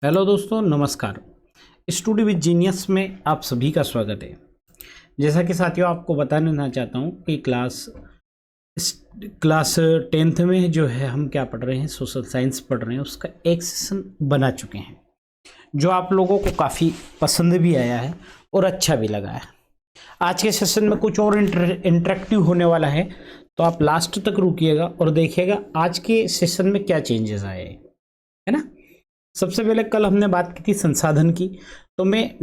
Hello दोस्तों, नमस्कार। Study with genius में आप सभी का स्वागत है। जैसा कि साथियों आपको बताना चाहता हूं कि क्लास 10th में जो है हम क्या पढ़ रहे हैं, सोशल साइंस पढ़ रहे हैं। उसका एक सेशन बना चुके हैं जो आप लोगों को काफ़ी पसंद भी आया है और अच्छा भी लगा है। आज के सेशन में कुछ और इंटरेक्टिव होने वाला है, तो आप लास्ट तक रुकिएगा और देखिएगा आज के सेशन में क्या चेंजेस आए हैं, है ना। सबसे पहले कल हमने बात की थी संसाधन की, तो मैं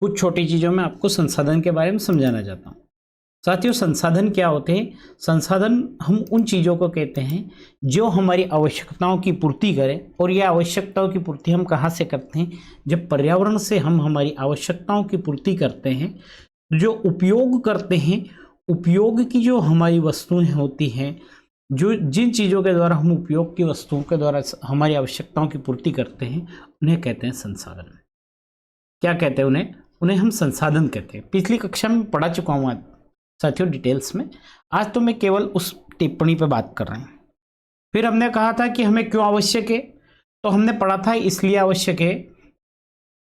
कुछ छोटी चीज़ों में आपको संसाधन के बारे में समझाना चाहता हूँ। साथियों, संसाधन क्या होते हैं? संसाधन हम उन चीज़ों को कहते हैं जो हमारी आवश्यकताओं की पूर्ति करें, और ये आवश्यकताओं की पूर्ति हम कहाँ से करते हैं? जब पर्यावरण से हम हमारी आवश्यकताओं की पूर्ति करते हैं। जो उपयोग करते हैं, उपयोग की जो हमारी वस्तुएं होती हैं, जो जिन चीज़ों के द्वारा हम उपयोग की वस्तुओं के द्वारा हमारी आवश्यकताओं की पूर्ति करते हैं, उन्हें कहते हैं संसाधन। क्या कहते हैं उन्हें? उन्हें हम संसाधन कहते हैं। पिछली कक्षा में पढ़ा चुका हूँ साथियों डिटेल्स में। आज तो मैं केवल उस टिप्पणी पर बात कर रहे हैं। फिर हमने कहा था कि हमें क्यों आवश्यक है, तो हमने पढ़ा था इसलिए आवश्यक है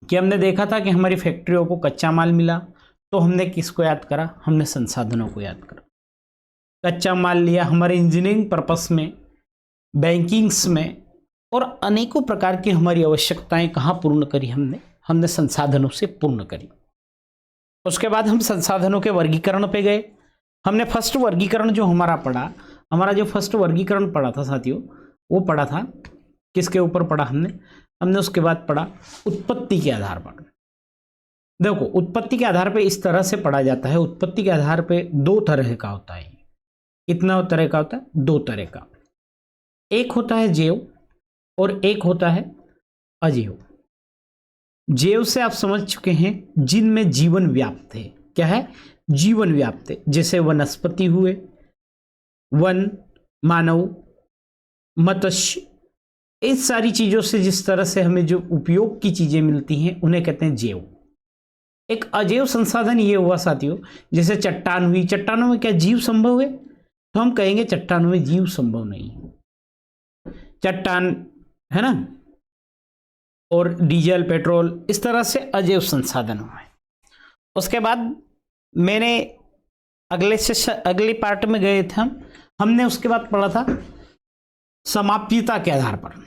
कि हमने देखा था कि हमारी फैक्ट्रियों को कच्चा माल मिला, तो हमने किसको याद करा? हमने संसाधनों को याद करा। कच्चा माल लिया हमारे इंजीनियरिंग पर्पस में, बैंकिंग्स में, और अनेकों प्रकार की हमारी आवश्यकताएं कहाँ पूर्ण करी? हमने संसाधनों से पूर्ण करी। उसके बाद हम संसाधनों के वर्गीकरण पे गए। हमने फर्स्ट वर्गीकरण जो हमारा जो फर्स्ट वर्गीकरण पढ़ा था साथियों, वो पढ़ा था किसके ऊपर पढ़ा? हमने उसके बाद पढ़ा उत्पत्ति के आधार पर। देखो, उत्पत्ति के आधार पर इस तरह से पढ़ा जाता है। उत्पत्ति के आधार पर दो तरह का होता है। कितना तरह का होता है? दो तरह का। एक होता है जैव और एक होता है अजैव। जैव से आप समझ चुके हैं जिनमें जीवन व्याप्त है। क्या है? जीवन व्याप्त है। जैसे वनस्पति हुए, वन, मानव, मत्स्य, इस सारी चीजों से जिस तरह से हमें जो उपयोग की चीजें मिलती हैं उन्हें कहते हैं जैव। एक अजैव संसाधन ये हुआ साथियों, जैसे चट्टान हुई। चट्टानों में क्या जीव संभव है? तो हम कहेंगे चट्टानों में जीव संभव नहीं है। चट्टान, है ना, और डीजल, पेट्रोल, इस तरह से अजैव संसाधन हुए। उसके बाद मैंने अगले पार्ट में गए थे हमने उसके बाद पढ़ा था समाप्यता के आधार पर।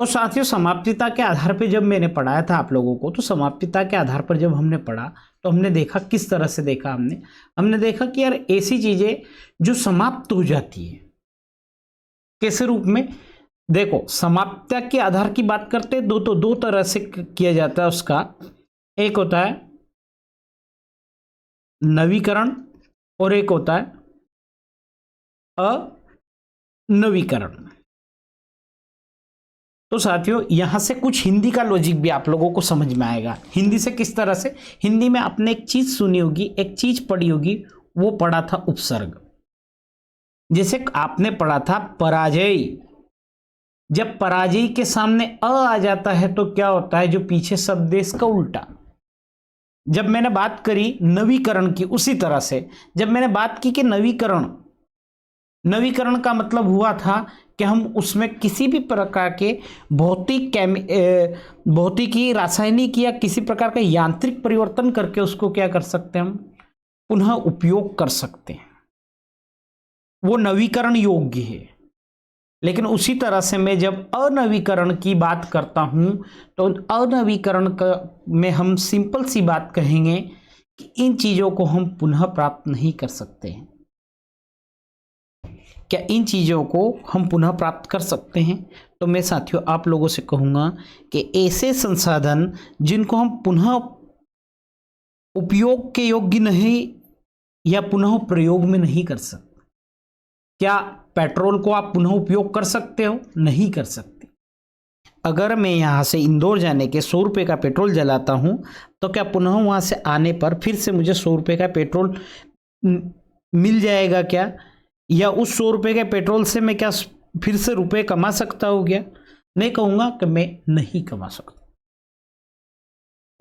और साथियों, समाप्यता के आधार पर जब मैंने पढ़ाया था आप लोगों को, तो समाप्यता के आधार पर जब हमने पढ़ा तो हमने देखा किस तरह से देखा। हमने देखा कि यार ऐसी चीजें जो समाप्त हो जाती है, कैसे रूप में? देखो, समाप्यता के आधार की बात करते हैं तो दो तरह से किया जाता है उसका। एक होता है नवीकरण और एक होता है अनवीकरण। तो साथियों, यहां से कुछ हिंदी का लॉजिक भी आप लोगों को समझ में आएगा। हिंदी से किस तरह से? हिंदी में आपने एक चीज सुनी होगी, एक चीज पढ़ी होगी, वो पढ़ा था उपसर्ग। जैसे आपने पढ़ा था पराजय। जब पराजय के सामने अ आ जाता है तो क्या होता है? जो पीछे शब्द है इसका उल्टा। जब मैंने बात करी नवीकरण की, उसी तरह से जब मैंने बात की कि नवीकरण का मतलब हुआ था कि हम उसमें किसी भी प्रकार के भौतिकी, रासायनिक या किसी प्रकार का यांत्रिक परिवर्तन करके उसको क्या कर सकते हैं? हम पुनः उपयोग कर सकते हैं। वो नवीकरण योग्य है। लेकिन उसी तरह से मैं जब अनवीकरण की बात करता हूं, तो अनवीकरण में हम सिंपल सी बात कहेंगे कि इन चीजों को हम पुनः प्राप्त नहीं कर सकते हैं। क्या इन चीजों को हम पुनः प्राप्त कर सकते हैं? तो मैं साथियों आप लोगों से कहूंगा कि ऐसे संसाधन जिनको हम पुनः उपयोग के योग्य नहीं या पुनः प्रयोग में नहीं कर सकते। क्या पेट्रोल को आप पुनः उपयोग कर सकते हो? नहीं कर सकते। अगर मैं यहां से इंदौर जाने के 100 रुपये का पेट्रोल जलाता हूं, तो क्या पुनः वहां से आने पर फिर से मुझे 100 रुपये का पेट्रोल मिल जाएगा क्या? या उस 100 रुपये के पेट्रोल से मैं क्या फिर से रुपए कमा सकता हूं क्या? नहीं कहूंगा कि मैं नहीं कमा सकता।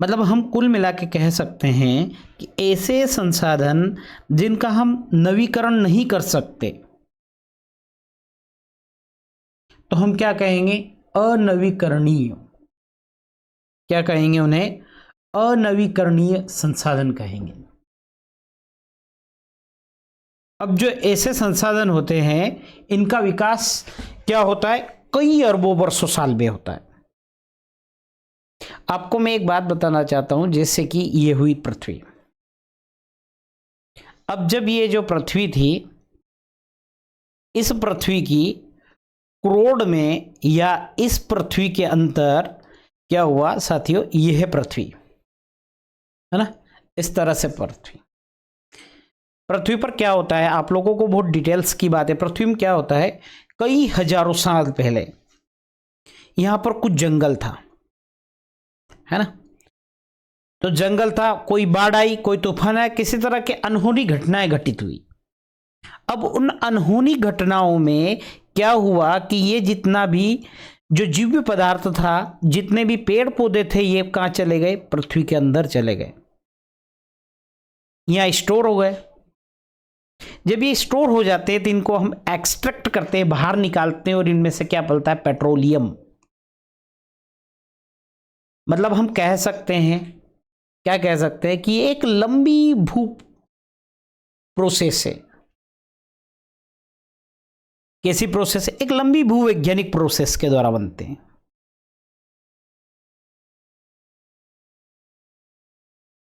मतलब हम कुल मिला के कह सकते हैं कि ऐसे संसाधन जिनका हम नवीकरण नहीं कर सकते, तो हम क्या कहेंगे? अनवीकरणीय, क्या कहेंगे उन्हें? अनवीकरणीय संसाधन कहेंगे। अब जो ऐसे संसाधन होते हैं इनका विकास क्या होता है? कई अरबों वर्षों साल में होता है। आपको मैं एक बात बताना चाहता हूं, जैसे कि ये हुई पृथ्वी। अब जब ये जो पृथ्वी थी, इस पृथ्वी की करोड़ में या इस पृथ्वी के अंदर क्या हुआ साथियों? ये है पृथ्वी, है ना? इस तरह से पृथ्वी पर क्या होता है, आप लोगों को बहुत डिटेल्स की बात है। पृथ्वी में क्या होता है, कई हजारों साल पहले यहां पर कुछ जंगल था, है ना? तो जंगल था, कोई बाढ़ आई, कोई तूफान आया, किसी तरह की अनहोनी घटनाएं घटित हुई। अब उन अनहोनी घटनाओं में क्या हुआ कि ये जितना भी जो जीव पदार्थ था, जितने भी पेड़ पौधे थे, ये कहां चले गए? पृथ्वी के अंदर चले गए, यहां स्टोर हो गए। जब ये स्टोर हो जाते हैं तो इनको हम एक्सट्रैक्ट करते हैं, बाहर निकालते हैं, और इनमें से क्या बनता है? पेट्रोलियम। मतलब हम कह सकते हैं, क्या कह सकते हैं कि एक लंबी भू प्रोसेस है। कैसी प्रोसेस है? एक लंबी भूवैज्ञानिक प्रोसेस के द्वारा बनते हैं,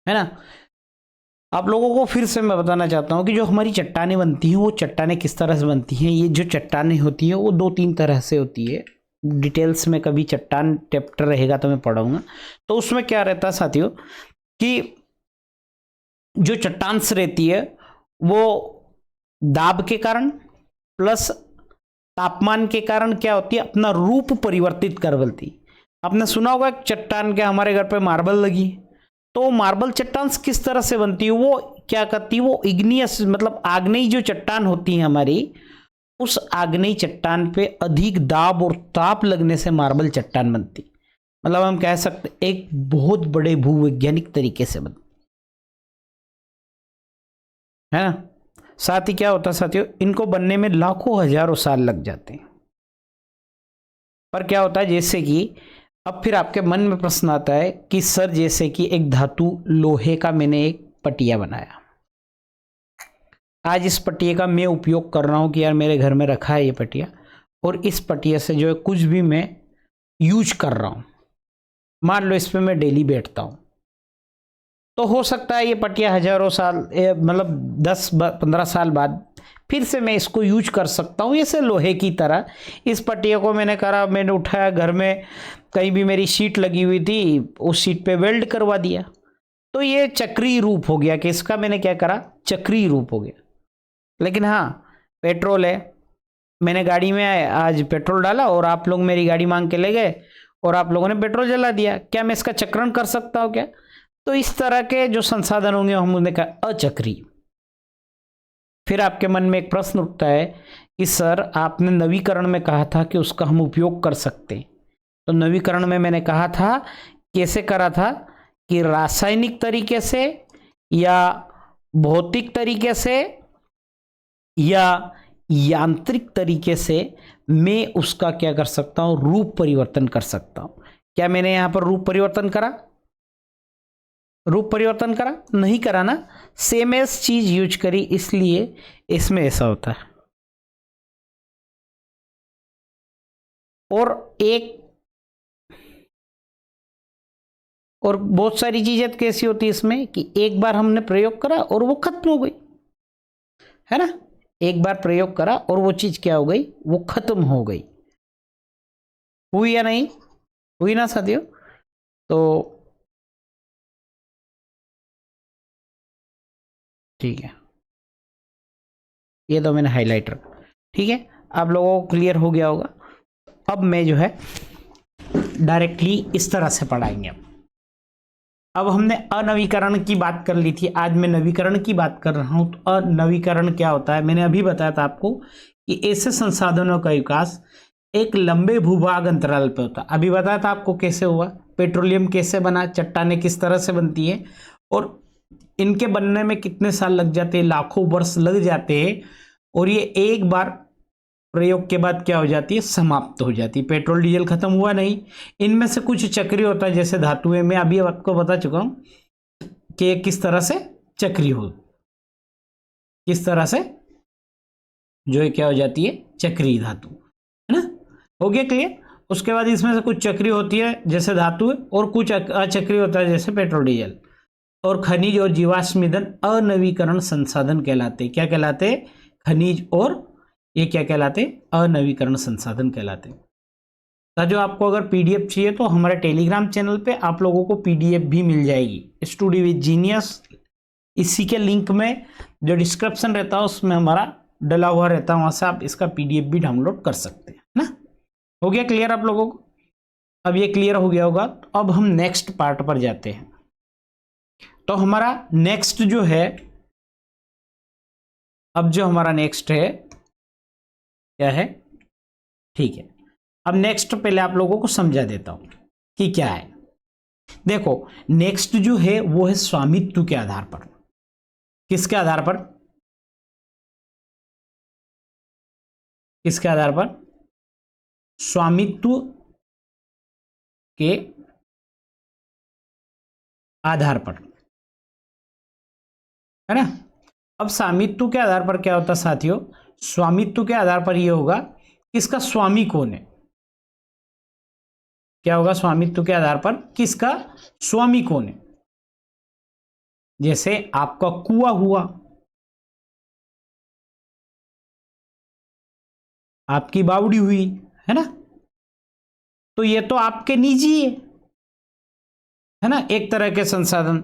है ना? आप लोगों को फिर से मैं बताना चाहता हूं कि जो हमारी चट्टानें बनती हैं, वो चट्टानें किस तरह से बनती हैं। ये जो चट्टानें होती हैं वो 2-3 तरह से होती है। डिटेल्स में कभी चट्टान चैप्टर रहेगा तो मैं पढ़ाऊंगा। तो उसमें क्या रहता है साथियों कि जो चट्टान से रहती है वो दाब के कारण प्लस तापमान के कारण क्या होती है? अपना रूप परिवर्तित कर बलती। आपने सुना होगा चट्टान के हमारे घर पे मार्बल लगी, तो मार्बल चट्टान किस तरह से बनती है? वो क्या करती है? वो इग्नियस मतलब आग्नेयी जो चट्टान होती है हमारी, उस आग्नेयी चट्टान पे अधिक दाब और ताप लगने से मार्बल चट्टान बनती। मतलब हम कह सकते एक बहुत बड़े भूवैज्ञानिक तरीके से बनती, है ना? साथ ही क्या होता है साथियों, इनको बनने में लाखों हजारों साल लग जाते हैं। पर क्या होता है, जैसे कि अब फिर आपके मन में प्रश्न आता है कि सर जैसे कि एक धातु लोहे का मैंने एक पटिया बनाया, आज इस पटिया का मैं उपयोग कर रहा हूं कि यार मेरे घर में रखा है ये पटिया, और इस पटिया से जो है कुछ भी मैं यूज कर रहा हूं, मान लो इस पे मैं डेली बैठता हूं, तो हो सकता है ये पटिया हजारों साल मतलब 10-15 साल बाद फिर से मैं इसको यूज कर सकता हूँ। ऐसे लोहे की तरह इस पटिया को मैंने उठाया, घर में कहीं भी मेरी शीट लगी हुई थी, उस शीट पे वेल्ड करवा दिया, तो ये चक्रीय रूप हो गया कि इसका मैंने क्या करा? चक्रीय रूप हो गया। लेकिन हाँ, पेट्रोल है, मैंने गाड़ी में आज पेट्रोल डाला और आप लोग मेरी गाड़ी मांग के ले गए और आप लोगों ने पेट्रोल जला दिया, क्या मैं इसका चक्रण कर सकता हूँ क्या? तो इस तरह के जो संसाधन होंगे हम उन्हें कहा अचक्रीय। फिर आपके मन में एक प्रश्न उठता है कि सर आपने नवीकरण में कहा था कि उसका हम उपयोग कर सकते हैं, तो नवीकरण में मैंने कहा था कैसे करा था कि रासायनिक तरीके से या भौतिक तरीके से या यांत्रिक तरीके से मैं उसका क्या कर सकता हूं? रूप परिवर्तन कर सकता हूं। क्या मैंने यहां पर रूप परिवर्तन करा? रूप परिवर्तन करा? नहीं करा ना, सेम एज चीज यूज करी, इसलिए इसमें ऐसा होता है। और बहुत सारी चीजें कैसी होती है इसमें कि एक बार हमने प्रयोग करा और वो खत्म हो गई, है ना? एक बार प्रयोग करा और वो चीज क्या हो गई? वो खत्म हो गई। हुई या नहीं हुई ना साथियों? तो ठीक है, ये तो मैंने हाइलाइटर, ठीक है, आप लोगों को क्लियर हो गया होगा। अब मैं जो है डायरेक्टली इस तरह से पढ़ाएंगे। अब हमने अनवीकरण की बात कर ली थी, आज मैं नवीकरण की बात कर रहा हूं। तो अनवीकरण क्या होता है? मैंने अभी बताया था आपको कि ऐसे संसाधनों का विकास एक लंबे भूभाग अंतराल पर होता है। अभी बताया था आपको कैसे हुआ, पेट्रोलियम कैसे बना, चट्टानें किस तरह से बनती है, और इनके बनने में कितने साल लग जाते हैं? लाखों वर्ष लग जाते हैं। और ये एक बार प्रयोग के बाद क्या हो जाती है, समाप्त हो जाती है। पेट्रोल डीजल खत्म हुआ नहीं, इनमें से कुछ चक्रीय होता है, जैसे धातुएं। मैं अभी आपको बता चुका हूं कि ये किस तरह से चक्रीय हो, किस तरह से जो है क्या हो जाती है, चक्रीय धातु, है ना। हो गया क्लियर। उसके बाद इसमें से कुछ चक्रीय होती है जैसे धातु, और कुछ अचक्रीय होता है जैसे पेट्रोल डीजल। और खनिज और जीवाश्म ईंधन अनवीकरण संसाधन कहलाते। क्या कहलाते? खनिज और ये क्या कहलाते? अनवीकरण संसाधन कहलाते। जो आपको अगर पीडीएफ चाहिए तो हमारे टेलीग्राम चैनल पे आप लोगों को पीडीएफ भी मिल जाएगी, स्टडी विद जीनियस। इसी के लिंक में जो डिस्क्रिप्शन रहता है उसमें हमारा डला हुआ रहता है, वहां से आप इसका पीडीएफ भी डाउनलोड कर सकते हैं ना। हो गया क्लियर आप लोगों को? अब ये क्लियर हो गया होगा, तो अब हम नेक्स्ट पार्ट पर जाते हैं। तो हमारा नेक्स्ट जो है, अब जो हमारा नेक्स्ट है क्या है, ठीक है। अब नेक्स्ट पहले आप लोगों को समझा देता हूं कि क्या है। देखो नेक्स्ट जो है वो है स्वामित्व के आधार पर। किसके आधार पर? किसके आधार पर? स्वामित्व के आधार पर, है ना। अब स्वामित्व के आधार पर क्या होता है साथियों? स्वामित्व के आधार पर यह होगा किसका स्वामी कौन है। क्या होगा स्वामित्व के आधार पर? किसका स्वामी कौन है। जैसे आपका कुआं हुआ, आपकी बावड़ी हुई, है ना, तो ये तो आपके निजी है ना, एक तरह के संसाधन।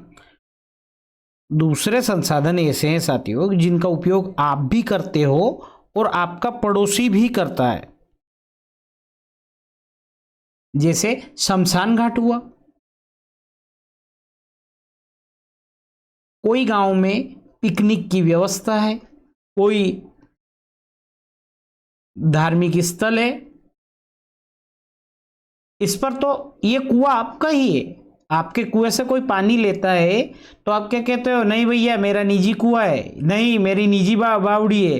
दूसरे संसाधन ऐसे हैं साथियों जिनका उपयोग आप भी करते हो और आपका पड़ोसी भी करता है। जैसे शमशान घाट हुआ, कोई गांव में पिकनिक की व्यवस्था है, कोई धार्मिक स्थल है, इस पर तो ये कुआं आपका ही है। आपके कुएं से कोई पानी लेता है तो आप क्या कहते हो? नहीं भैया मेरा निजी कुआं है, नहीं मेरी निजी बावड़ी है।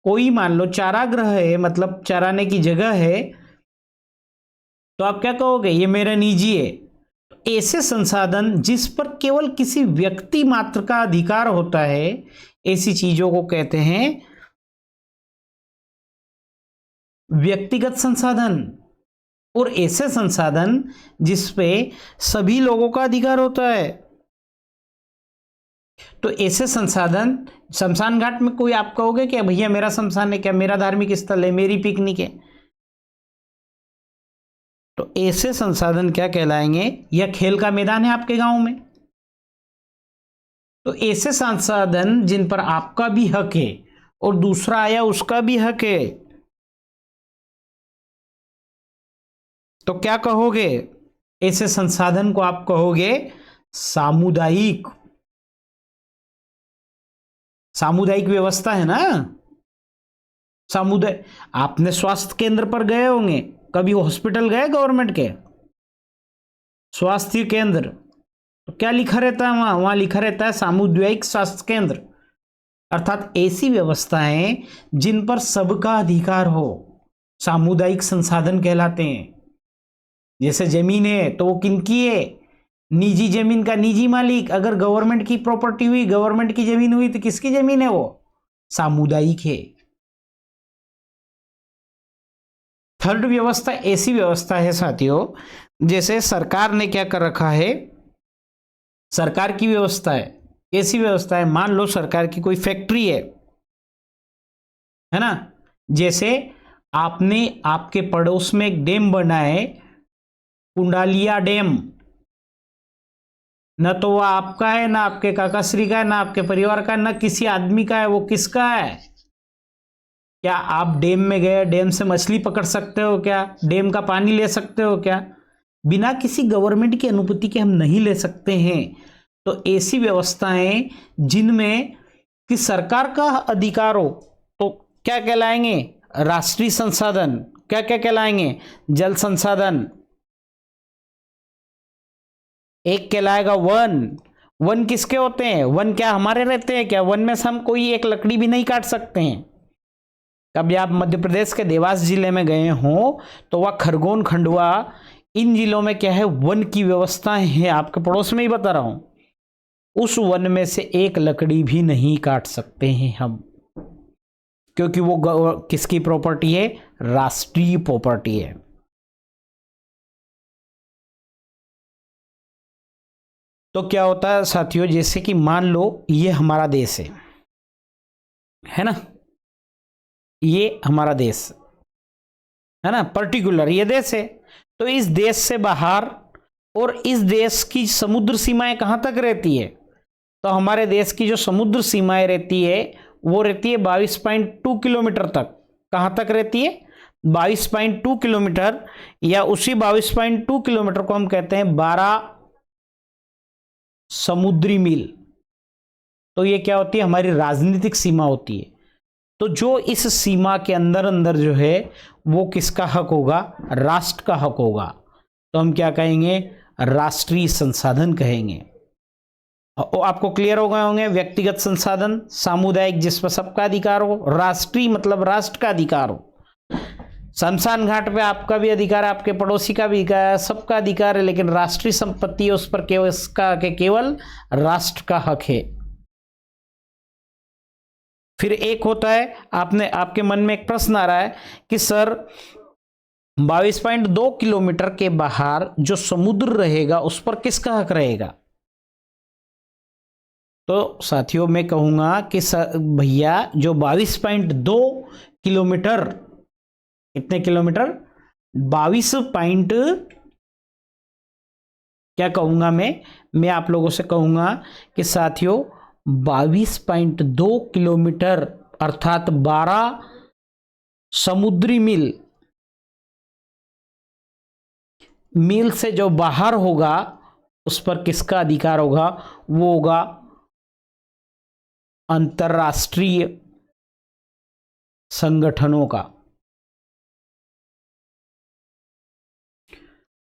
कोई मान लो चारागृह है, मतलब चराने की जगह है, तो आप क्या कहोगे? ये मेरा निजी है। ऐसे संसाधन जिस पर केवल किसी व्यक्ति मात्र का अधिकार होता है, ऐसी चीजों को कहते हैं व्यक्तिगत संसाधन। और ऐसे संसाधन जिस पे सभी लोगों का अधिकार होता है, तो ऐसे संसाधन, शमशान घाट में कोई आप कहोगे क्या भैया मेरा शमशान है, क्या मेरा धार्मिक स्थल है, मेरी पिकनिक है? तो ऐसे संसाधन क्या कहलाएंगे? या खेल का मैदान है आपके गांव में, तो ऐसे संसाधन जिन पर आपका भी हक है और दूसरा आया उसका भी हक है, तो क्या कहोगे? ऐसे संसाधन को आप कहोगे सामुदायिक। सामुदायिक व्यवस्था है ना, सामुदाय। आपने स्वास्थ्य केंद्र पर गए होंगे, कभी हॉस्पिटल गए गवर्नमेंट के स्वास्थ्य केंद्र, तो क्या लिखा रहता है वहां? वहां लिखा रहता है सामुदायिक स्वास्थ्य केंद्र। अर्थात ऐसी व्यवस्थाएं जिन पर सबका अधिकार हो, सामुदायिक संसाधन कहलाते हैं। जैसे जमीन है तो वो किनकी है? निजी जमीन का निजी मालिक। अगर गवर्नमेंट की प्रॉपर्टी हुई, गवर्नमेंट की जमीन हुई, तो किसकी जमीन है? वो सामुदायिक है। थर्ड व्यवस्था ऐसी व्यवस्था है साथियों, जैसे सरकार ने क्या कर रखा है, सरकार की व्यवस्था है। कैसी व्यवस्था है? मान लो सरकार की कोई फैक्ट्री है ना, जैसे आपने आपके पड़ोस में एक डैम बना है, कुंडालिया डैम, न तो वह आपका है, ना आपके काकाश्री का है, ना आपके परिवार का, ना किसी आदमी का है। वो किसका है? क्या आप डैम में गए, डैम से मछली पकड़ सकते हो क्या? डैम का पानी ले सकते हो क्या? बिना किसी गवर्नमेंट की अनुमति के हम नहीं ले सकते हैं। तो ऐसी व्यवस्थाएं जिनमें कि सरकार का अधिकार हो, तो क्या कहलाएंगे? राष्ट्रीय संसाधन। क्या क्या कहलाएंगे? जल संसाधन। एक कहलाएगा वन। वन किसके होते हैं? वन क्या हमारे रहते हैं क्या? वन में से हम कोई एक लकड़ी भी नहीं काट सकते हैं। कभी आप मध्य प्रदेश के देवास जिले में गए हों तो वह खरगोन, खंडवा, इन जिलों में क्या है, वन की व्यवस्थाएं हैं। आपके पड़ोस में ही बता रहा हूं, उस वन में से एक लकड़ी भी नहीं काट सकते हैं हम, क्योंकि वो किसकी प्रॉपर्टी है, राष्ट्रीय प्रॉपर्टी है। तो क्या होता है साथियों, जैसे कि मान लो ये हमारा देश है ना, ये हमारा देश है ना, पर्टिकुलर ये देश है। तो इस देश से बाहर और इस देश की समुद्र सीमाएं कहां तक रहती है, तो हमारे देश की जो समुद्र सीमाएं रहती है वो रहती है 22.2 किलोमीटर तक। कहां तक रहती है, 22.2 किलोमीटर, या उसी 22.2 किलोमीटर को हम कहते हैं 12 समुद्री मील। तो ये क्या होती है, हमारी राजनीतिक सीमा होती है। तो जो इस सीमा के अंदर अंदर जो है वो किसका हक होगा, राष्ट्र का हक होगा। तो हम क्या कहेंगे, राष्ट्रीय संसाधन कहेंगे। आपको क्लियर हो गए होंगे, व्यक्तिगत संसाधन, सामुदायिक जिस पर सबका अधिकार हो, राष्ट्रीय मतलब राष्ट्र का अधिकार हो। शमशान घाट पे आपका भी अधिकार है, आपके पड़ोसी का भी अधिकार है, सबका अधिकार है, लेकिन राष्ट्रीय संपत्ति है उस पर केवल इसका केवल राष्ट्र का हक है। फिर एक होता है, आपके मन में एक प्रश्न आ रहा है कि सर 22.2 किलोमीटर के बाहर जो समुद्र रहेगा उस पर किसका हक रहेगा। तो साथियों मैं कहूंगा कि भैया जो 22.2 किलोमीटर, कितने किलोमीटर, 22 पॉइंट, क्या कहूंगा मैं आप लोगों से कहूंगा कि साथियों 22.2 किलोमीटर अर्थात 12 समुद्री मील से जो बाहर होगा उस पर किसका अधिकार होगा, वो होगा अंतर्राष्ट्रीय संगठनों का।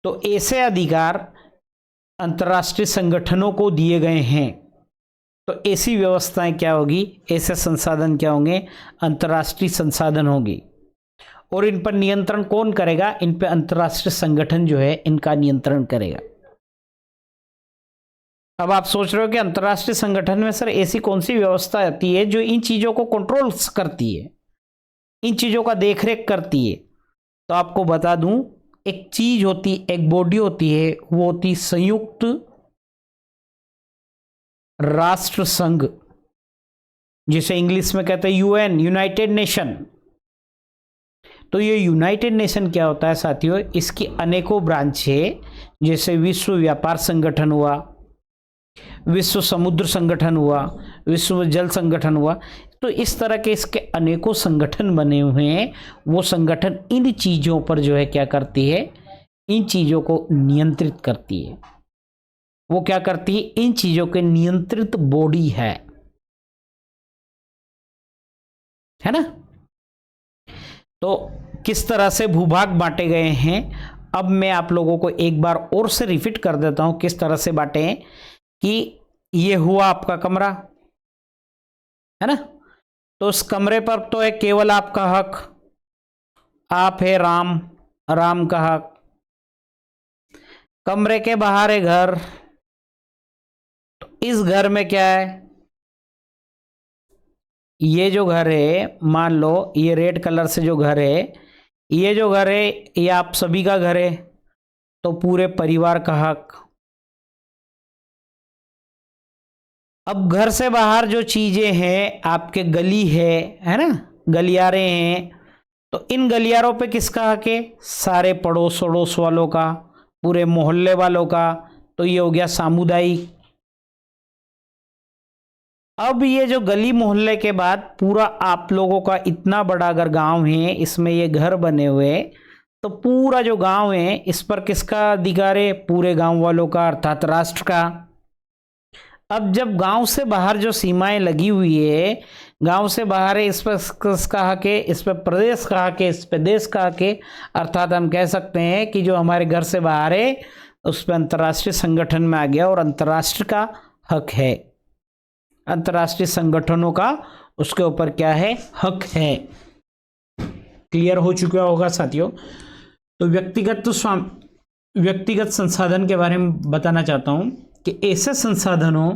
तो ऐसे अधिकार अंतर्राष्ट्रीय संगठनों को दिए गए हैं। तो ऐसी व्यवस्थाएं क्या होगी, ऐसे संसाधन क्या होंगे, अंतर्राष्ट्रीय संसाधन होगी। और इन पर नियंत्रण कौन करेगा, इन पर अंतर्राष्ट्रीय संगठन जो है इनका नियंत्रण करेगा। अब आप सोच रहे हो कि अंतर्राष्ट्रीय संगठन में सर ऐसी कौन सी व्यवस्था आती है जो इन चीजों को कंट्रोल करती है, इन चीजों का देखरेख करती है। तो आपको बता दूं, एक चीज होती, एक बॉडी होती है, वो होती संयुक्त राष्ट्र संघ, जिसे इंग्लिश में कहते हैं यूएन, यूनाइटेड नेशन। तो ये यूनाइटेड नेशन क्या होता है साथियों, इसकी अनेकों ब्रांच है, जैसे विश्व व्यापार संगठन हुआ, विश्व समुद्र संगठन हुआ, विश्व जल संगठन हुआ। तो इस तरह के इसके अनेकों संगठन बने हुए हैं। वो संगठन इन चीजों पर जो है क्या करती है, इन चीजों को नियंत्रित करती है। वो क्या करती है, इन चीजों के नियंत्रित बॉडी है ना। तो किस तरह से भूभाग बांटे गए हैं, अब मैं आप लोगों को एक बार और से रिपीट कर देता हूं किस तरह से बांटे हैं। कि ये हुआ आपका कमरा है ना, तो उस कमरे पर तो है केवल आपका हक, आप है राम, राम का हक। कमरे के बाहर है घर, तो इस घर में क्या है, ये जो घर है, मान लो ये रेड कलर से जो घर है, ये जो घर है ये आप सभी का घर है, तो पूरे परिवार का हक। अब घर से बाहर जो चीजें हैं, आपके गली है ना, गलियारे हैं, तो इन गलियारों पे किसका हक है, सारे पड़ोस अड़ोस वालों का, पूरे मोहल्ले वालों का। तो ये हो गया सामुदायिक। अब ये जो गली मोहल्ले के बाद पूरा आप लोगों का इतना बड़ा अगर गांव है, इसमें ये घर बने हुए, तो पूरा जो गांव है इस पर किसका अधिकार है, पूरे गांव वालों का अर्थात राष्ट्र का। अब जब गांव से बाहर जो सीमाएं लगी हुई है, गांव से बाहर है, इस पर किसका हक है, इस पर प्रदेश का हक है, इस पर देश का हक है। अर्थात हम कह सकते हैं कि जो हमारे घर से बाहर है उस पर अंतर्राष्ट्रीय संगठन में आ गया और अंतर्राष्ट्र का हक है, अंतर्राष्ट्रीय संगठनों का उसके ऊपर क्या है, हक है। क्लियर हो चुका होगा साथियों। तो व्यक्तिगत संसाधन के बारे में बताना चाहता हूं कि ऐसे संसाधनों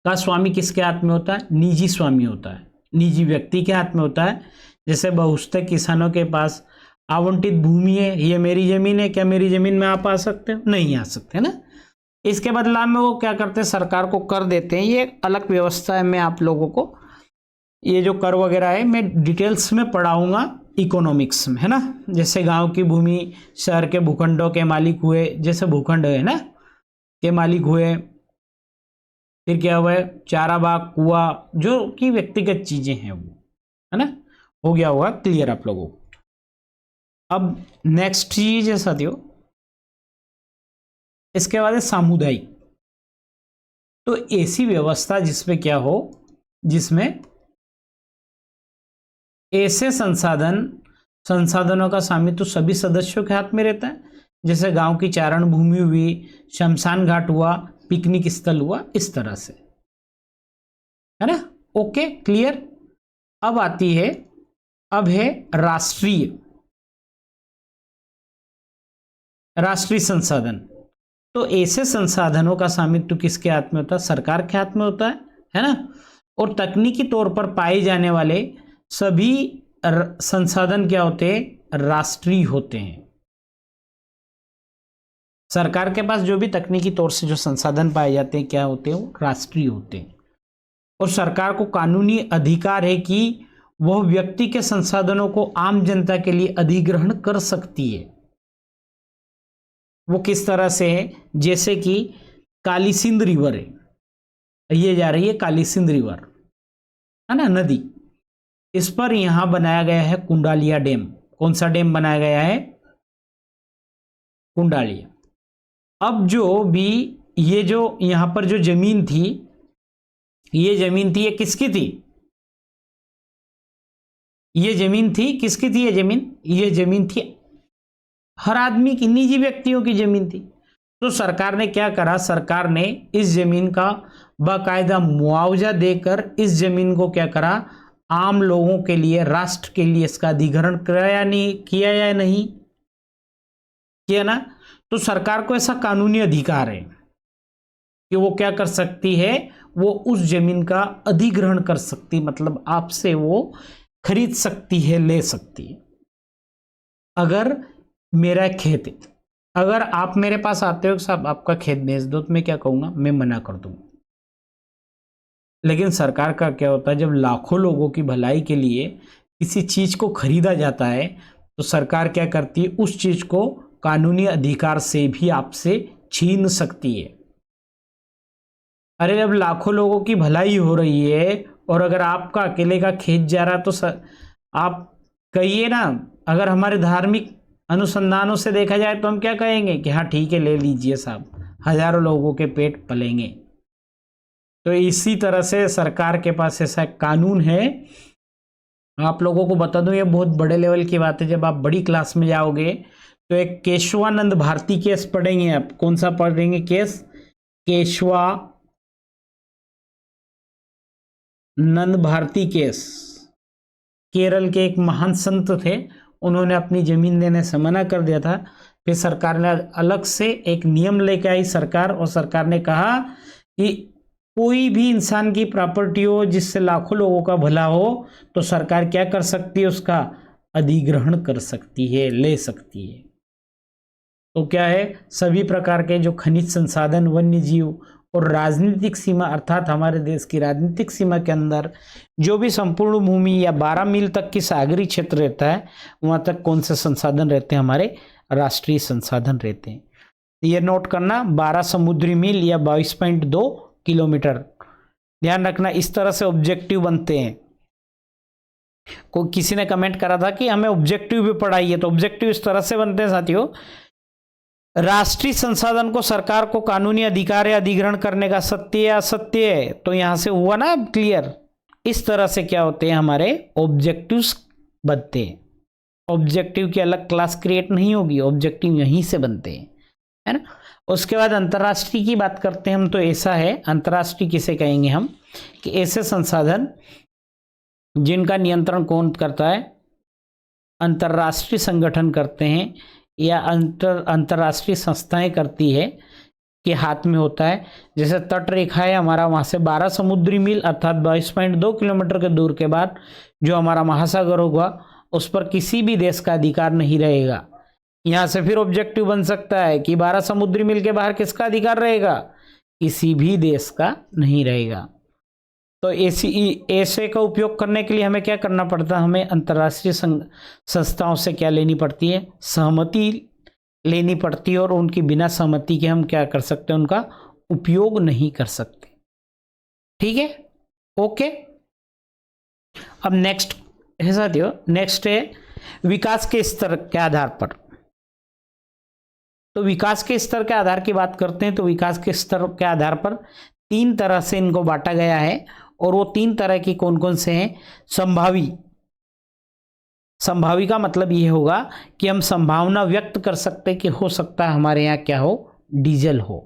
का स्वामी किसके हाथ में होता है? निजी स्वामी होता है, निजी व्यक्ति के हाथ में होता है। जैसे बहुसंख्यक किसानों के पास आवंटित भूमि है, ये मेरी जमीन है, क्या मेरी जमीन में आप आ सकते हो? नहीं आ सकते ना। इसके बदलाव में वो क्या करते हैं? सरकार को कर देते हैं। ये एक अलग व्यवस्था है। मैं आप लोगों को ये जो कर वगैरह है मैं डिटेल्स में पढ़ाऊंगा इकोनॉमिक्स में, है ना। जैसे गांव की भूमि शहर के भूखंडों के मालिक हुए, जैसे भूखंड है ना के मालिक हुए। फिर क्या हुआ है? चारा बाग, कुआ, जो कि व्यक्तिगत चीजें हैं वो, है ना। हो गया होगा क्लियर आप लोगों को। अब नेक्स्ट चीज है साथियों, इसके बाद है सामुदायिक। तो ऐसी व्यवस्था जिसमें क्या हो, जिसमें ऐसे संसाधनों का स्वामित्व तो सभी सदस्यों के हाथ में रहता है। जैसे गांव की चारण भूमि हुई, शमशान घाट हुआ, पिकनिक स्थल हुआ, इस तरह से, है ना। Okay clear. अब आती है, अब है राष्ट्रीय संसाधन। तो ऐसे संसाधनों का स्वामित्व किसके हाथ में होता है? सरकार के हाथ में होता है ना। और तकनीकी तौर पर पाए जाने वाले सभी संसाधन क्या होते हैं? राष्ट्रीय होते हैं। सरकार के पास जो भी तकनीकी तौर से जो संसाधन पाए जाते हैं क्या होते हैं? वो राष्ट्रीय होते हैं। और सरकार को कानूनी अधिकार है कि वह व्यक्ति के संसाधनों को आम जनता के लिए अधिग्रहण कर सकती है। वो किस तरह से है? जैसे कि काली सिंध रिवर है, ये जा रही है काली सिंध रिवर, है ना, नदी। इस पर यहां बनाया गया है कुंडालिया डैम। कौन सा डैम बनाया गया है? कुंडालिया। अब जो भी ये जो यहां पर जो जमीन थी, ये किसकी थी? ये जमीन किसकी थी? ये जमीन थी हर आदमी की, निजी व्यक्तियों की जमीन थी। तो सरकार ने क्या करा? सरकार ने इस जमीन का बाकायदा मुआवजा देकर इस जमीन को क्या करा? आम लोगों के लिए, राष्ट्र के लिए इसका अधिग्रहण कराया, नहीं किया या नहीं किया ना। तो सरकार को ऐसा कानूनी अधिकार है कि वो क्या कर सकती है? वो उस जमीन का अधिग्रहण कर सकती, मतलब आपसे वो खरीद सकती है, ले सकती है। अगर मेरा खेत है, अगर आप मेरे पास आते हो कि साहब आपका खेत बेच दो, तो मैं क्या कहूंगा? मैं मना कर दूंगा। लेकिन सरकार का क्या होता है? जब लाखों लोगों की भलाई के लिए किसी चीज को खरीदा जाता है तो सरकार क्या करती है? उस चीज को कानूनी अधिकार से भी आपसे छीन सकती है। अरे जब लाखों लोगों की भलाई हो रही है और अगर आपका अकेले का खेत जा रहा, तो आप कहिए ना, अगर हमारे धार्मिक अनुसंधानों से देखा जाए तो हम क्या कहेंगे कि हाँ ठीक है, ले लीजिए साहब, हजारों लोगों के पेट पलेंगे। तो इसी तरह से सरकार के पास ऐसा कानून है। आप लोगों को बता दूं, ये बहुत बड़े लेवल की बात है। जब आप बड़ी क्लास में जाओगे तो एक केशवानंद भारती केस पढ़ेंगे आप। कौन सा पढ़ेंगे केस? केशवानंद भारती केस। केरल के एक महान संत थे, उन्होंने अपनी जमीन देने से मना कर दिया था। फिर सरकार ने अलग से एक नियम लेके आई सरकार, और सरकार ने कहा कि कोई भी इंसान की प्रॉपर्टी हो जिससे लाखों लोगों का भला हो, तो सरकार क्या कर सकती है? उसका अधिग्रहण कर सकती है, ले सकती है। तो क्या है? सभी प्रकार के जो खनिज संसाधन, वन्य जीव और राजनीतिक सीमा, अर्थात हमारे देश की राजनीतिक सीमा के अंदर जो भी संपूर्ण भूमि या 12 मील तक की सागरीय क्षेत्र रहता है, वहां तक कौन से संसाधन रहते हैं? हमारे राष्ट्रीय संसाधन रहते हैं। ये नोट करना, 12 समुद्री मील या 22.2 किलोमीटर। ध्यान रखना, इस तरह से ऑब्जेक्टिव बनते हैं। कोई किसी ने कमेंट करा था कि हमें ऑब्जेक्टिव भी पढ़ाइए, तो ऑब्जेक्टिव इस तरह से बनते हैं साथियों। राष्ट्रीय संसाधन को सरकार को कानूनी अधिकार या अधिग्रहण करने का सत्य या असत्य है, तो यहां से हुआ ना क्लियर। इस तरह से क्या होते हैं? हमारे ऑब्जेक्टिव्स बनते हैं। ऑब्जेक्टिव की अलग क्लास क्रिएट नहीं होगी, ऑब्जेक्टिव यहीं से बनते हैं, है ना। उसके बाद अंतर्राष्ट्रीय की बात करते हैं हम। तो ऐसा है, अंतर्राष्ट्रीय किसे कहेंगे हम? कि ऐसे संसाधन जिनका नियंत्रण कौन करता है? अंतर्राष्ट्रीय संगठन करते हैं या अंतर्राष्ट्रीय संस्थाएं करती है के हाथ में होता है। जैसे तट रेखा है हमारा, वहाँ से 12 समुद्री मील अर्थात 22.2 किलोमीटर के दूर के बाद जो हमारा महासागर होगा उस पर किसी भी देश का अधिकार नहीं रहेगा। यहाँ से फिर ऑब्जेक्टिव बन सकता है कि 12 समुद्री मील के बाहर किसका अधिकार रहेगा, किसी भी देश का नहीं रहेगा। तो ऐसे का उपयोग करने के लिए हमें क्या करना पड़ता है, हमें अंतर्राष्ट्रीय संस्थाओं से क्या लेनी पड़ती है, सहमति लेनी पड़ती है, और उनकी बिना सहमति के हम क्या कर सकते हैं, उनका उपयोग नहीं कर सकते। ठीक है, ओके। अब नेक्स्ट है साथियों, नेक्स्ट है विकास के स्तर के आधार पर। तो विकास के स्तर के आधार की बात करते हैं तो विकास के स्तर के आधार पर 3 तरह से इनको बांटा गया है, और वो 3 तरह की कौन कौन से हैं। संभावी का मतलब ये होगा कि हम संभावना व्यक्त कर सकते हैं कि हो सकता है हमारे यहाँ क्या हो, डीजल हो।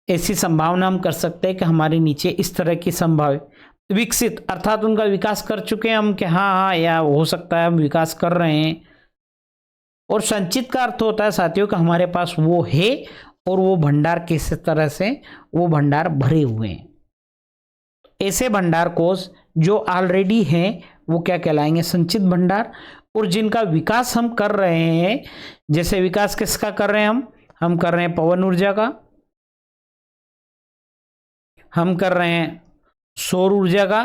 ऐसी संभावना हम कर सकते हैं कि हमारे नीचे इस तरह की संभावित विकसित अर्थात उनका विकास कर चुके हैं हम कि हाँ या हो सकता है हम विकास कर रहे हैं। और संचित का अर्थ होता है साथियों कि हमारे पास वो है और वो भंडार किस तरह से वो भंडार भरे हुए हैं। ऐसे भंडार कोष जो ऑलरेडी हैं वो क्या कहलाएंगे, संचित भंडार। और जिनका विकास हम कर रहे हैं, जैसे विकास किसका कर रहे हैं हम कर रहे हैं पवन ऊर्जा का, हम कर रहे हैं सौर ऊर्जा का।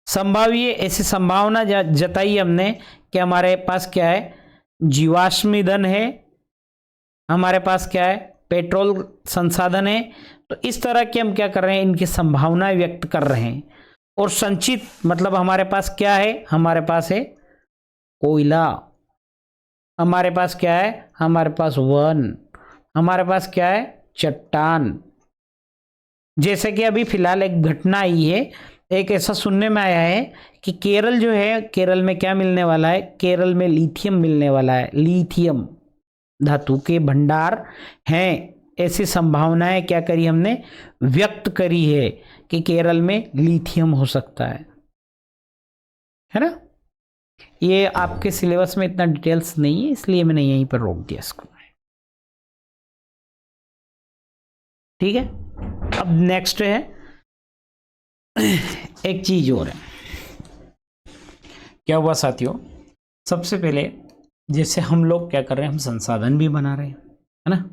संभाव्य ऐसी संभावना जताई हमने कि हमारे पास क्या है, जीवाश्म ईंधन है, हमारे पास क्या है, पेट्रोल संसाधन है। तो इस तरह के हम क्या कर रहे हैं, इनकी संभावनाएं व्यक्त कर रहे हैं। और संचित मतलब हमारे पास क्या है, हमारे पास है कोयला, हमारे पास क्या है, हमारे पास वन, हमारे पास क्या है, चट्टान। जैसे कि अभी फिलहाल एक घटना आई है, एक ऐसा सुनने में आया है कि केरल जो है, केरल में क्या मिलने वाला है, केरल में लिथियम मिलने वाला है। लिथियम धातु के भंडार हैं, ऐसी संभावनाएं क्या करी हमने, व्यक्त करी है कि केरल में लिथियम हो सकता है ना। ये आपके सिलेबस में इतना डिटेल्स नहीं है, इसलिए मैंने यहीं पर रोक दिया इसको। ठीक है, अब नेक्स्ट है एक चीज और है। क्या हुआ साथियों, सबसे पहले जैसे हम लोग क्या कर रहे हैं, हम संसाधन भी बना रहे हैं, है ना।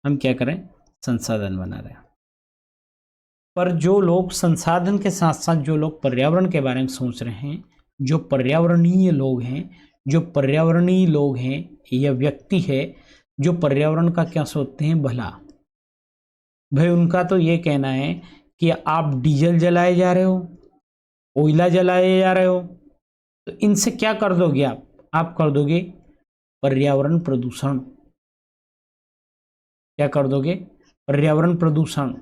हम क्या करें, संसाधन बना रहे हैं। पर जो लोग संसाधन के साथ साथ जो लोग पर्यावरण के बारे में सोच रहे हैं, जो पर्यावरणीय लोग हैं, जो पर्यावरणीय लोग हैं या व्यक्ति है जो पर्यावरण का क्या सोचते हैं, भला। भाई उनका तो ये कहना है कि आप डीजल जलाए जा रहे हो, कोयला जलाए जा रहे हो, तो इनसे क्या कर दोगे आप कर दोगे पर्यावरण प्रदूषण। क्या कर दोगे, पर्यावरण प्रदूषण।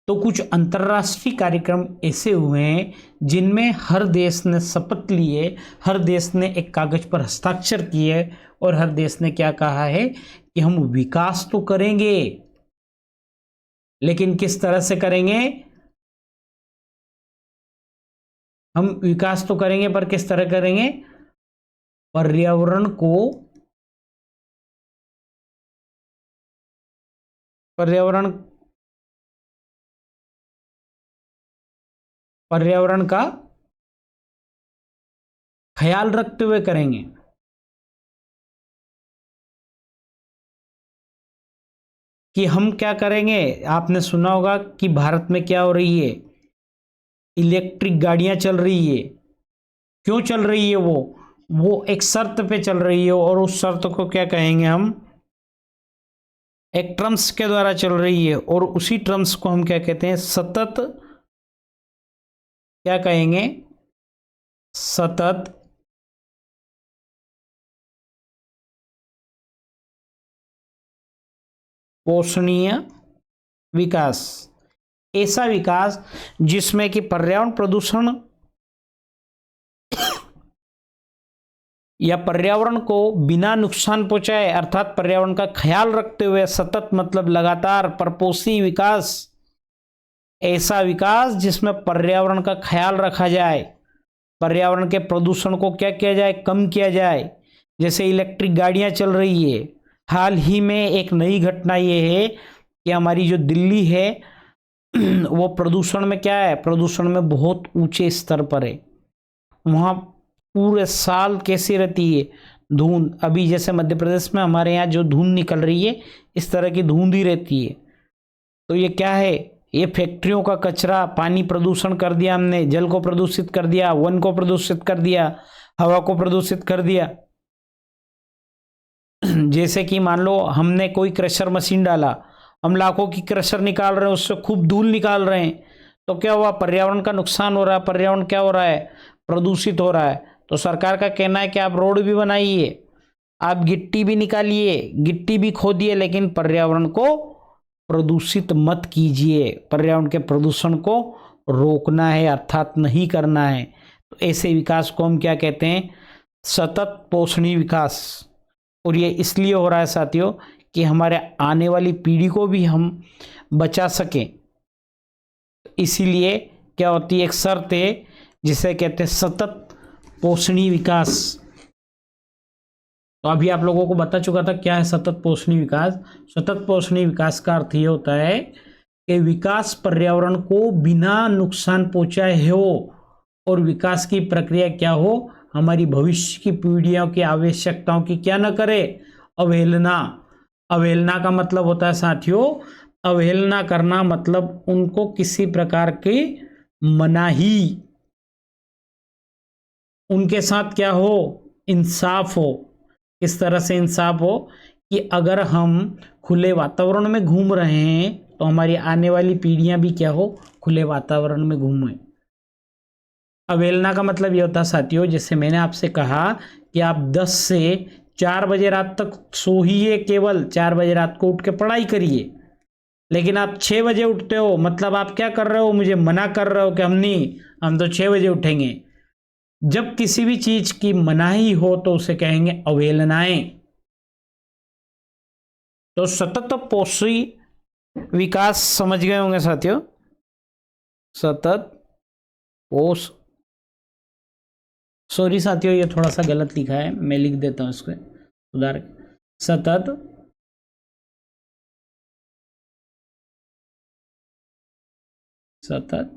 तो कुछ अंतर्राष्ट्रीय कार्यक्रम ऐसे हुए हैं जिनमें हर देश ने शपथ ली है, हर देश ने एक कागज पर हस्ताक्षर किए, और हर देश ने क्या कहा है कि हम विकास तो करेंगे, लेकिन किस तरह से करेंगे, हम विकास तो करेंगे पर किस तरह करेंगे, पर्यावरण का ख्याल रखते हुए करेंगे। कि हम क्या करेंगे, आपने सुना होगा कि भारत में क्या हो रही है, इलेक्ट्रिक गाड़ियां चल रही है। क्यों चल रही है, वो एक शर्त पे चल रही है, और उस शर्त को क्या कहेंगे हम, एक ट्रम्स के द्वारा चल रही है, और उसी ट्रम्स को हम क्या कहते हैं, सतत, क्या कहेंगे, सतत पोषणीय विकास। ऐसा विकास जिसमें कि पर्यावरण प्रदूषण या पर्यावरण को बिना नुकसान पहुंचाए, अर्थात पर्यावरण का ख्याल रखते हुए, सतत मतलब लगातार, परपोषी विकास। ऐसा विकास जिसमें पर्यावरण का ख्याल रखा जाए, पर्यावरण के प्रदूषण को क्या किया जाए, कम किया जाए। जैसे इलेक्ट्रिक गाड़ियां चल रही है, हाल ही में एक नई घटना ये है कि हमारी जो दिल्ली है वो प्रदूषण में क्या है, प्रदूषण में बहुत ऊंचे स्तर पर है। वहाँ पूरे साल कैसी रहती है धुंध। अभी जैसे मध्य प्रदेश में हमारे यहाँ जो धुंध निकल रही है, इस तरह की धुंध ही रहती है। तो ये क्या है, ये फैक्ट्रियों का कचरा, पानी प्रदूषण कर दिया हमने, जल को प्रदूषित कर दिया, वन को प्रदूषित कर दिया, हवा को प्रदूषित कर दिया। जैसे कि मान लो हमने कोई क्रशर मशीन डाला, हम लाखों की क्रशर निकाल रहे हैं, उससे खूब धूल निकाल रहे हैं, तो क्या हुआ, पर्यावरण का नुकसान हो रहा है। पर्यावरण क्या हो रहा है, प्रदूषित हो रहा है। तो सरकार का कहना है कि आप रोड भी बनाइए, आप गिट्टी भी निकालिए, गिट्टी भी खोदिए, लेकिन पर्यावरण को प्रदूषित मत कीजिए। पर्यावरण के प्रदूषण को रोकना है, अर्थात नहीं करना है। तो ऐसे विकास को हम क्या कहते हैं, सतत पोषणीय विकास। और ये इसलिए हो रहा है साथियों कि हमारे आने वाली पीढ़ी को भी हम बचा सकें। इसीलिए क्या होती है, एक शर्त है जिसे कहते हैं सतत पोषणीय विकास। तो अभी आप लोगों को बता चुका था क्या है सतत पोषणीय विकास। सतत पोषणीय विकास का अर्थ ये होता है कि विकास पर्यावरण को बिना नुकसान पहुंचाए हो, और विकास की प्रक्रिया क्या हो, हमारी भविष्य की पीढ़ियों की आवश्यकताओं की क्या न करे, अवहेलना। अवहेलना का मतलब होता है साथियों, अवहेलना करना मतलब उनको किसी प्रकार की मनाही, उनके साथ क्या हो, इंसाफ हो। किस तरह से इंसाफ हो कि अगर हम खुले वातावरण में घूम रहे हैं तो हमारी आने वाली पीढ़ियां भी क्या हो, खुले वातावरण में घूमें। अवहेलना का मतलब ये होता है साथियों, जैसे मैंने आपसे कहा कि आप 10 से 4 बजे रात तक सोइए, केवल 4 बजे रात को उठ के पढ़ाई करिए, लेकिन आप 6 बजे उठते हो, मतलब आप क्या कर रहे हो, मुझे मना कर रहे हो कि हम तो 6 बजे उठेंगे। जब किसी भी चीज की मनाही हो तो उसे कहेंगे अवहेलनाएं। तो सतत पोषी विकास समझ गए होंगे साथियों, सतत पोष, सॉरी साथियों ये थोड़ा सा गलत लिखा है, मैं लिख देता हूं इसको सुधार। सतत सतत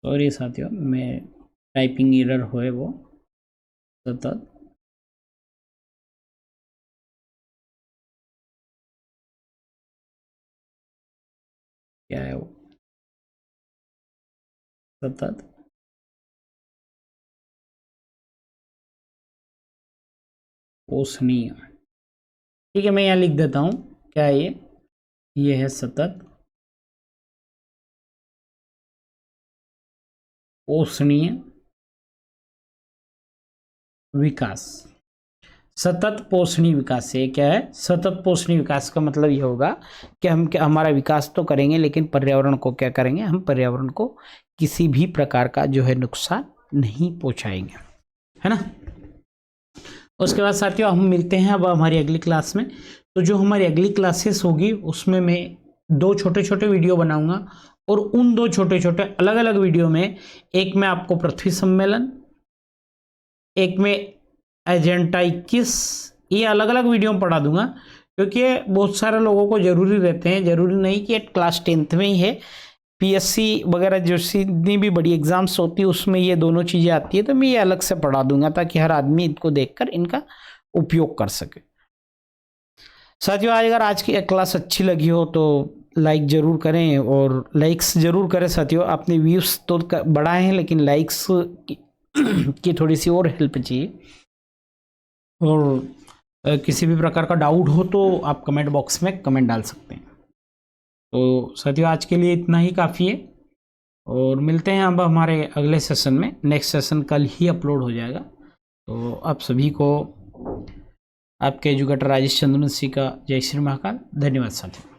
सॉरी साथियों, मैं टाइपिंग एरर हुए वो, सतत क्या है वो, सतत पोषणीय। ठीक है, मैं यहाँ लिख देता हूँ क्या है ये है सतत पोषणीय विकास। सतत पोषणीय विकास से क्या है, सतत पोषणीय विकास का मतलब ये होगा कि हम क्या, हमारा विकास तो करेंगे लेकिन पर्यावरण को क्या करेंगे, हम पर्यावरण को किसी भी प्रकार का जो है नुकसान नहीं पहुंचाएंगे, है ना। उसके बाद साथियों हम मिलते हैं अब हमारी अगली क्लास में। तो जो हमारी अगली क्लासेस होगी उसमें मैं 2 छोटे छोटे वीडियो बनाऊंगा, और उन 2 छोटे छोटे अलग अलग वीडियो में एक में आपको पृथ्वी सम्मेलन, एक में एजेंडा 21, ये अलग अलग वीडियो में पढ़ा दूंगा, क्योंकि बहुत सारे लोगों को जरूरी रहते हैं, जरूरी नहीं कि क्लास 10th में ही है, पीएससी वगैरह जो जितनी भी बड़ी एग्जाम्स होती है उसमें ये दोनों चीज़ें आती है, तो मैं ये अलग से पढ़ा दूंगा ताकि हर आदमी इनको देखकर इनका उपयोग कर सके। साथियों अगर आज की क्लास अच्छी लगी हो तो लाइक ज़रूर करें, और लाइक्स ज़रूर करें साथियों। आपने व्यूज़ तो बढ़ाए हैं लेकिन लाइक्स की थोड़ी सी और हेल्प चाहिए। और किसी भी प्रकार का डाउट हो तो आप कमेंट बॉक्स में कमेंट डाल सकते हैं। तो साथियों आज के लिए इतना ही काफ़ी है, और मिलते हैं अब हमारे अगले सेशन में। नेक्स्ट सेशन कल ही अपलोड हो जाएगा। तो आप सभी को आपके एजुकेटर राजेश चंद्रवंशी का जय श्री महाकाल। धन्यवाद साथियों।